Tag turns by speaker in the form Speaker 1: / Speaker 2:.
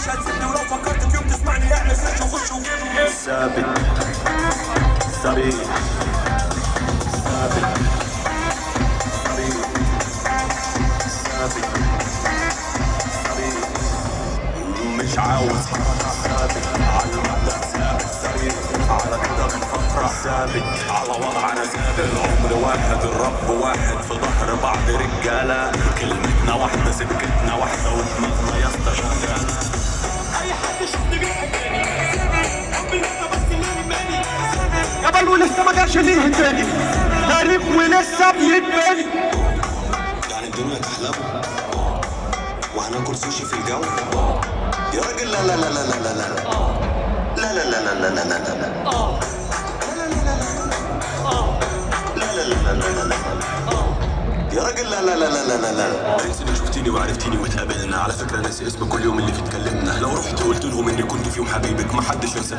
Speaker 1: مش هتسيبني، ولو فكرت في يوم تسمعني اعمل سيرش وخش وجيبني. ثابت ثابت ثابت مش عاوز حركة، ثابت على المبدأ، ثابت ثابت على كده من فترة، ثابت على وضعنا، ثابت. العمر واحد، الرب واحد، في ظهر بعض رجالة، كلمتنا واحدة، سكتنا واحدة، ودماغنا يا اسطى شغالة. أي حد شفت بيحبني ربي لسه بس اللي يهمني، جبل ولسه ما جاش اللي يهمني، تاريخ ولسه بيتبني.
Speaker 2: يعني الدنيا تحلم وهناكل سوشي في الجو يا راجل. لا لا لا لا لا لا لا لا لا لا لا لا لا لا لا لا لا يا راجل. لا لا لا لا لا لا لا. ناس انك شفتيني وعرفتيني واتقابلنا، على فكره ناسي اسم كل يوم اللي فيه اتكلمنا، لو رحت قلت لهم اني كنت في يوم حبيبك ما حدش ينسى.